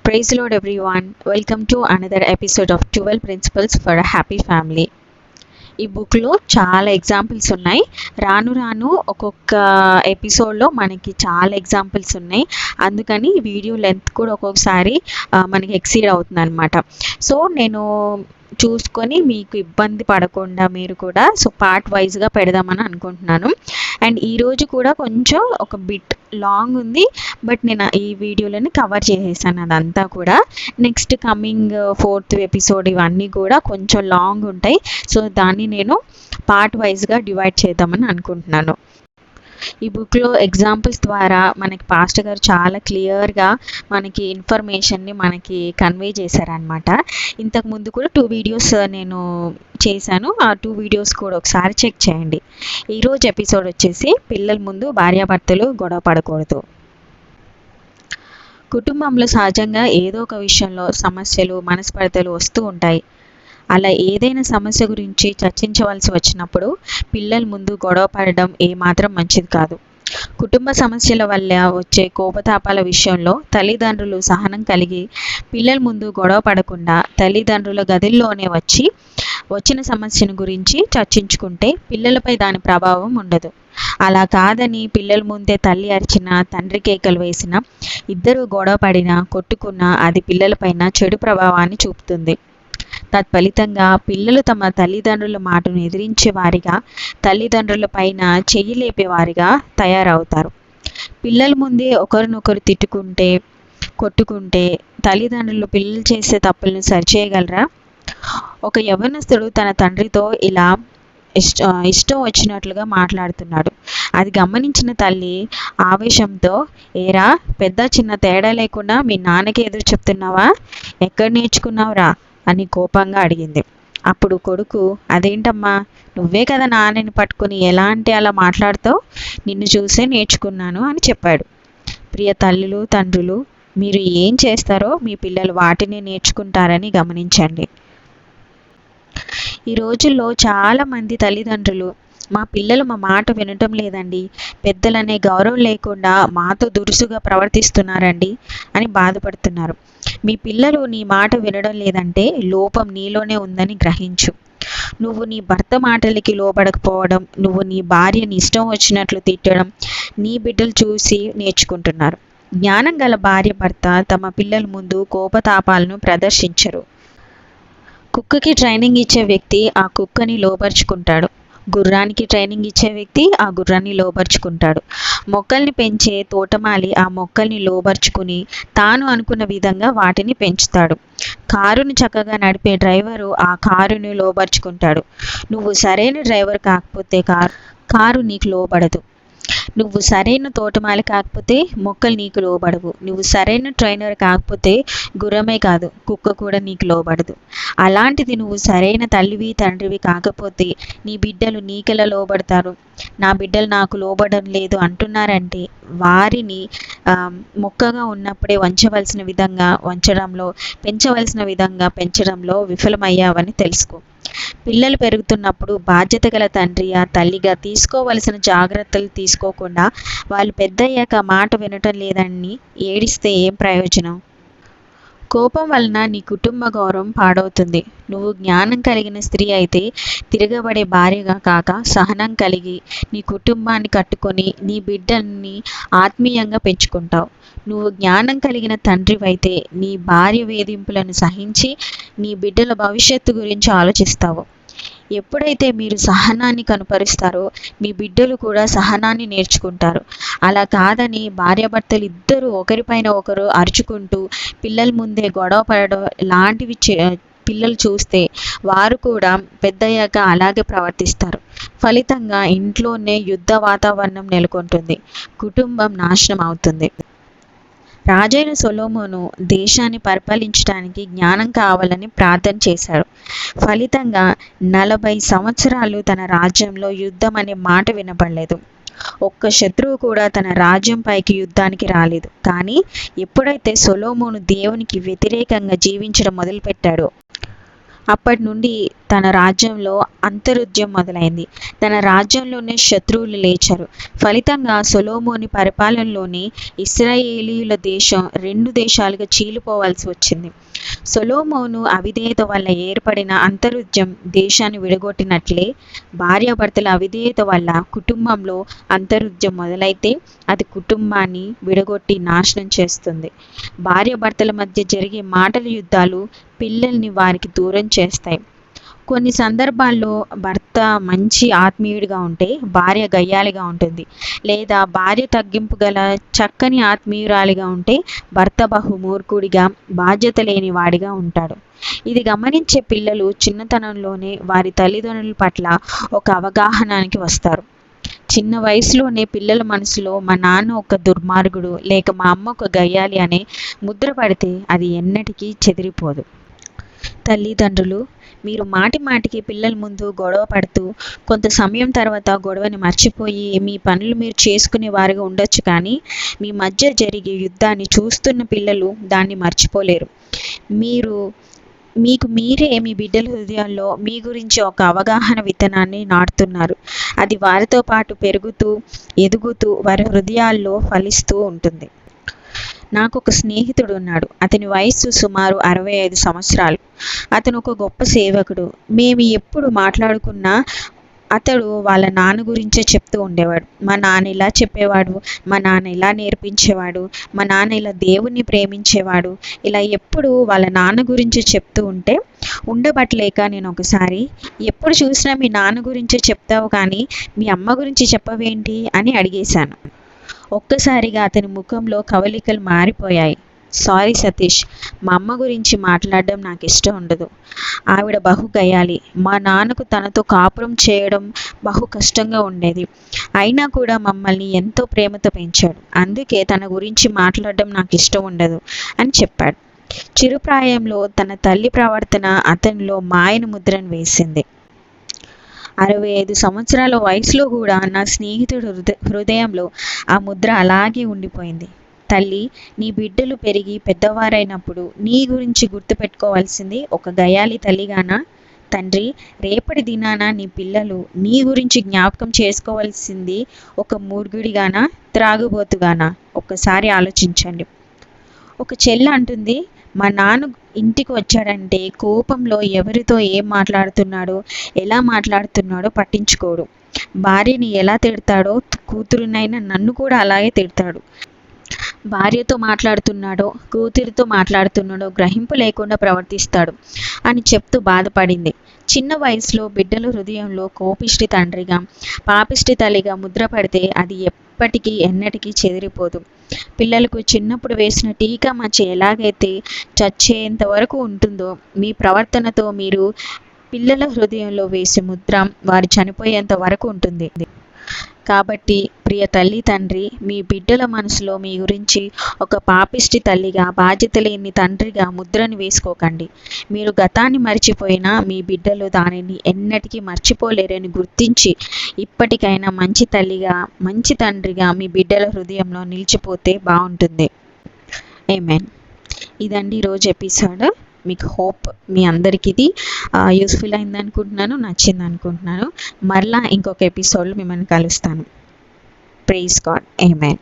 Praise the Lord, everyone. Welcome to another episode of 12 Principles for a Happy Family. ఈ బుక్లో చాలా examples ఉన్నాయి. రాను రాను ఒక్కొక్క ఎపిసోడ్లో మనకి చాలా ఎగ్జాంపుల్స్ ఉన్నాయి. అందుకని వీడియో లెంత్ కూడా ఒక్కొక్కసారి మనకి ఎక్సీడ్ అవుతుంది అనమాట. సో నేను చూసుకొని మీకు ఇబ్బంది పడకుండా మీరు కూడా పార్ట్ వైజ్గా పెడదామని అనుకుంటున్నాను. అండ్ ఈరోజు కూడా కొంచెం ఒక బిట్ లాంగ్ ఉంది, బట్ నేను ఈ వీడియోలోనే కవర్ చేసేసాను అదంతా కూడా. నెక్స్ట్ కమింగ్ 4th ఎపిసోడ్ ఇవన్నీ కూడా కొంచెం లాంగ్ ఉంటాయి. సో దాన్ని నేను పార్ట్ వైజ్గా డివైడ్ చేద్దామని అనుకుంటున్నాను. ఈ బుక్లో ఎగ్జాంపుల్స్ ద్వారా మనకి పాస్టర్ గారు చాలా క్లియర్గా మనకి ఇన్ఫర్మేషన్ని మనకి కన్వే చేశారనమాట. ఇంతకుముందు కూడా 2 వీడియోస్ నేను చేశాను. ఆ 2 వీడియోస్ కూడా ఒకసారి చెక్ చేయండి. ఈరోజు ఎపిసోడ్ వచ్చేసి పిల్లల ముందు భార్యాభర్తలు గొడవ పడకూడదు. కుటుంబంలో సహజంగా ఏదో ఒక విషయంలో సమస్యలు, మనస్పర్ధలు వస్తూ ఉంటాయి. అలా ఏదైనా సమస్య గురించి చర్చించవలసి వచ్చినప్పుడు పిల్లల ముందు గొడవ పడడం ఏమాత్రం మంచిది కాదు. కుటుంబ సమస్యల వల్ల వచ్చే కోపతాపాల విషయంలో తల్లిదండ్రులు సహనం కలిగి పిల్లల ముందు గొడవ పడకుండా తల్లిదండ్రుల గదుల్లోనే వచ్చిన సమస్యను గురించి చర్చించుకుంటే పిల్లలపై దాని ప్రభావం ఉండదు. అలా కాదని పిల్లల ముందే తల్లి అరిచినా, తండ్రి కేకలు వేసినా, ఇద్దరు గొడవ పడినా, కొట్టుకున్నా అది పిల్లలపైన చెడు ప్రభావాన్ని చూపుతుంది. తత్ఫలితంగా పిల్లలు తమ తల్లిదండ్రుల మాటను ఎదిరించే వారిగా, తల్లిదండ్రుల పైన చెయ్యి లేపేవారిగా తయారవుతారు. పిల్లల ముందే ఒకరినొకరు తిట్టుకుంటే, కొట్టుకుంటే తల్లిదండ్రులు పిల్లలు చేసే తప్పులను సరిచేయగలరా? ఒక యవ్వనస్తుడు తన తండ్రితో ఇలా ఇష్టం వచ్చినట్లుగా మాట్లాడుతున్నాడు. అది గమనించిన తల్లి ఆవేశంతో, ఏరా పెద్ద చిన్న తేడా లేకుండా మీ నాన్నకి ఎదురు చెప్తున్నావా? ఎక్కడ నేర్చుకున్నావురా అని కోపంగా అడిగింది. అప్పుడు కొడుకు, అదేంటమ్మా, నువ్వే కదా నాన్నని పట్టుకుని ఎలా అంటే అలా మాట్లాడుతావు, నిన్ను చూసే నేర్చుకున్నాను అని చెప్పాడు. ప్రియ తల్లులు, తండ్రులు, మీరు ఏం చేస్తారో మీ పిల్లలు వాటిని నేర్చుకుంటారని గమనించండి. ఈ రోజుల్లో చాలామంది తల్లిదండ్రులు, మా పిల్లలు మా మాట వినటం లేదండి, పెద్దలనే గౌరవం లేకుండా మాతో దురుసుగా ప్రవర్తిస్తున్నారండి అని బాధపడుతున్నారు. మీ పిల్లలు నీ మాట వినడం లేదంటే లోపం నీలోనే ఉందని గ్రహించు. నువ్వు నీ భర్త మాటలకి లోబడకపోవడం, నువ్వు నీ భార్యని ఇష్టం వచ్చినట్లు తిట్టడం నీ బిడ్డలు చూసి నేర్చుకుంటున్నారు. జ్ఞానం గల భార్య, భర్త తమ పిల్లల ముందు కోపతాపాలను ప్రదర్శించరు. కుక్కకి ట్రైనింగ్ ఇచ్చే వ్యక్తి ఆ కుక్కని లోబర్చుకుంటాడు. గుర్రానికి ట్రైనింగ్ ఇచ్చే వ్యక్తి ఆ గుర్రాన్ని లోబర్చుకుంటాడు. మొక్కల్ని పెంచే తోటమాలి ఆ మొక్కల్ని లోబర్చుకుని తాను అనుకున్న విధంగా వాటిని పెంచుతాడు. కారును చక్కగా నడిపే డ్రైవరు ఆ కారుని లోబర్చుకుంటాడు. నువ్వు సరైన డ్రైవర్ కాకపోతే కారు నీకు లోబడదు. నువ్వు సరైన తోటమాలి కాకపోతే మొక్కలు నీకు లోబడవు. నువ్వు సరైన ట్రైనర్ కాకపోతే గుర్రమే కాదు, కుక్క కూడా నీకు లోబడదు. అలాంటిది నువ్వు సరైన తల్లివి, తండ్రివి కాకపోతే నీ బిడ్డలు నీకెలా లోబడతారు? నా బిడ్డలు నాకు లోబడడం లేదు అంటున్నారంటే వారిని మొక్కగా ఉన్నప్పుడే వంచవలసిన విధంగా వంచడంలో, పెంచవలసిన విధంగా పెంచడంలో విఫలమయ్యావని తెలుసుకో. పిల్లలు పెరుగుతున్నప్పుడు బాధ్యత గల తండ్రిగా, తల్లిగా తీసుకోవలసిన జాగ్రత్తలు తీసుకోకుండా వాళ్ళు పెద్దయ్యాక మాట వినటం లేదని ఏడిస్తే ఏం ప్రయోజనం? కోపం వలన నీ కుటుంబ గౌరవం పాడవుతుంది. నువ్వు జ్ఞానం కలిగిన స్త్రీ అయితే తిరగబడే భార్యగా కాక సహనం కలిగి నీ కుటుంబాన్ని కట్టుకొని నీ బిడ్డల్ని ఆత్మీయంగా పెంచుకుంటావు. నువ్వు జ్ఞానం కలిగిన తండ్రివైతే నీ భార్య వేధింపులను సహించి నీ బిడ్డల భవిష్యత్తు గురించి ఆలోచిస్తావు. ఎప్పుడైతే మీరు సహనాన్ని కనుపరుస్తారో మీ బిడ్డలు కూడా సహనాన్ని నేర్చుకుంటారు. అలా కాదని భార్యాభర్తలు ఇద్దరు ఒకరిపైన ఒకరు అరుచుకుంటూ పిల్లల ముందే గొడవ పడడం లాంటివి పిల్లలు చూస్తే వారు కూడా పెద్దయ్యాక అలాగే ప్రవర్తిస్తారు. ఫలితంగా ఇంట్లోనే యుద్ధ వాతావరణం నెలకొంటుంది, కుటుంబం నాశనం అవుతుంది. రాజైన సొలొమోను దేశాన్ని పరిపాలించడానికి జ్ఞానం కావాలని ప్రార్థన చేశాడు. ఫలితంగా 40 సంవత్సరాలు తన రాజ్యంలో యుద్ధం అనే మాట వినపడలేదు. ఒక్క శత్రువు కూడా తన రాజ్యం పైకి యుద్ధానికి రాలేదు. కానీ ఎప్పుడైతే సొలొమోను దేవునికి వ్యతిరేకంగా జీవించడం మొదలుపెట్టాడో అప్పటి నుండి తన రాజ్యంలో అంతరుద్యం మొదలైంది. తన రాజ్యంలోనే శత్రువులు లేచారు. ఫలితంగా సొలొమోను పరిపాలనలోని ఇశ్రాయేలీయుల దేశం 2 దేశాలుగా చీలిపోవాల్సి వచ్చింది. సొలొమోను అవిధేయత వల్ల ఏర్పడిన అంతరుద్యం దేశాన్ని విడగొట్టినట్లే భార్యాభర్తల అవిధేయత వల్ల కుటుంబంలో అంతరుద్యం మొదలైతే అది కుటుంబాన్ని విడగొట్టి నాశనం చేస్తుంది. భార్యాభర్తల మధ్య జరిగే మాటల యుద్ధాలు పిల్లల్ని వారికి దూరం చేస్తాయి. కొన్ని సందర్భాల్లో భర్త మంచి ఆత్మీయుడిగా ఉంటే భార్య గయ్యాలిగా ఉంటుంది, లేదా భార్య తగ్గింపు గల చక్కని ఆత్మీయురాలిగా ఉంటే భర్త బహుమూర్ఖుడిగా బాధ్యత లేని వాడిగా ఉంటాడు. ఇది గమనించే పిల్లలు చిన్నతనంలోనే వారి తల్లిదండ్రుల పట్ల ఒక అవగాహనకి వస్తారు. చిన్న వయసులోనే పిల్లల మనసులో మా నాన్న ఒక దుర్మార్గుడు లేక మా అమ్మ ఒక గయ్యాలి అనే ముద్ర పడితే అది ఎన్నటికీ చెదిరిపోదు. తల్లిదండ్రులు, మీరు మాటి మాటికి పిల్లల ముందు గొడవ పడుతూ కొంత సమయం తర్వాత గొడవని మర్చిపోయి మీ పనులు మీరు చేసుకునే వారిగా ఉండొచ్చు, కానీ మీ మధ్య జరిగే యుద్ధాన్ని చూస్తున్న పిల్లలు దాన్ని మర్చిపోలేరు. మీకు మీరే మీ బిడ్డల హృదయాల్లో మీ గురించి ఒక అవగాహన విత్తనాన్ని నాటుతున్నారు. అది వారితో పాటు పెరుగుతూ ఎదుగుతూ వారి హృదయాల్లో ఫలిస్తూ ఉంటుంది. నాకు ఒక స్నేహితుడు ఉన్నాడు. అతని వయస్సు సుమారు 65 సంవత్సరాలు. అతను ఒక గొప్ప సేవకుడు. మేము ఎప్పుడు మాట్లాడుకున్నా అతడు వాళ్ళ నాన్న గురించే చెప్తూ ఉండేవాడు. మా నాన్న ఇలా చెప్పేవాడు, మా నాన్న ఇలా నేర్పించేవాడు, మా నాన్న ఇలా దేవుణ్ణి ప్రేమించేవాడు, ఇలా ఎప్పుడు వాళ్ళ నాన్న గురించి చెప్తూ ఉంటే ఉండబట్టలేక నేను ఒకసారి, ఎప్పుడు చూసినా మీ నాన్న గురించే చెప్తావు కానీ మీ అమ్మ గురించి చెప్పవేంటి అని అడిగేశాను. ఒక్కసారిగా అతని ముఖంలో కవలికలు మారిపోయాయి. సారీ సతీష్, మా అమ్మ గురించి మాట్లాడడం నాకు ఇష్టం ఉండదు. ఆవిడ బహు గయ్యాలి. మా నాన్నకు తనతో కాపురం చేయడం బహు కష్టంగా ఉండేది. అయినా కూడా మమ్మల్ని ఎంతో ప్రేమతో పెంచాడు. అందుకే తన గురించి మాట్లాడడం నాకు ఇష్టం ఉండదు అని చెప్పాడు. చిరుప్రాయంలో తన తల్లి ప్రవర్తన అతనిలో మాయను ముద్రను వేసింది. 65 సంవత్సరాల వయసులో కూడా నా స్నేహితుడు హృదయంలో ఆ ముద్ర అలాగే ఉండిపోయింది. తల్లి, నీ బిడ్డలు పెరిగి పెద్దవారైనప్పుడు నీ గురించి గుర్తుపెట్టుకోవాల్సింది ఒక గయాలి తల్లిగానా? తండ్రి, రేపటి దినాన నీ పిల్లలు నీ గురించి జ్ఞాపకం చేసుకోవాల్సింది ఒక మూర్ఖుడిగానా, త్రాగుబోతుగానా? ఒక్కసారి ఆలోచించండి. ఒక చెల్లి అంటుంది, మా నాన్న ఇంటికి వచ్చాడంటే కోపంలో ఎవరితో ఏం మాట్లాడుతున్నాడో ఎలా మాట్లాడుతున్నాడో పట్టించుకోడు. భార్యని ఎలా తిడతాడో కూతురునైనా నన్ను కూడా అలాగే తిడతాడు. భార్యతో మాట్లాడుతున్నాడో కూతురితో మాట్లాడుతున్నాడో గ్రహింపు లేకుండా ప్రవర్తిస్తాడు అని చెప్తూ బాధపడింది. చిన్న వయసులో బిడ్డల హృదయంలో కోపిష్టి తండ్రిగా పాపిష్టి తల్లిగా ముద్ర పడితే అది ఎప్పటికీ ఎన్నటికీ చెదిరిపోదు. పిల్లలకు చిన్నప్పుడు వేసిన టీకా మచ్చ ఎలాగైతే చచ్చేంత వరకు ఉంటుందో మీ ప్రవర్తనతో మీరు పిల్లల హృదయంలో వేసే ముద్ర వారు చనిపోయేంత వరకు ఉంటుంది. కాబట్టి ప్రియ తల్లి తండ్రి, మీ బిడ్డల మనసులో మీ గురించి ఒక పాపిష్టి తల్లిగా బాధ్యత లేని తండ్రిగా ముద్రని వేసుకోకండి. మీరు గతాన్ని మర్చిపోయినా మీ బిడ్డలు దానిని ఎన్నటికీ మర్చిపోలేరని గుర్తించి ఇప్పటికైనా మంచి తల్లిగా మంచి తండ్రిగా మీ బిడ్డల హృదయంలో నిలిచిపోతే బాగుంటుంది. ఆమేన్. ఇదండి ఈరోజు ఎపిసోడ్. మీకు హోప్ మీ అందరికీ ఇది యూస్ఫుల్ అయింది అనుకుంటున్నాను, నచ్చింది అనుకుంటున్నాను. మరలా ఇంకొక ఎపిసోడ్లో మిమ్మల్ని కలుస్తాను. Praise God. ఆమేన్.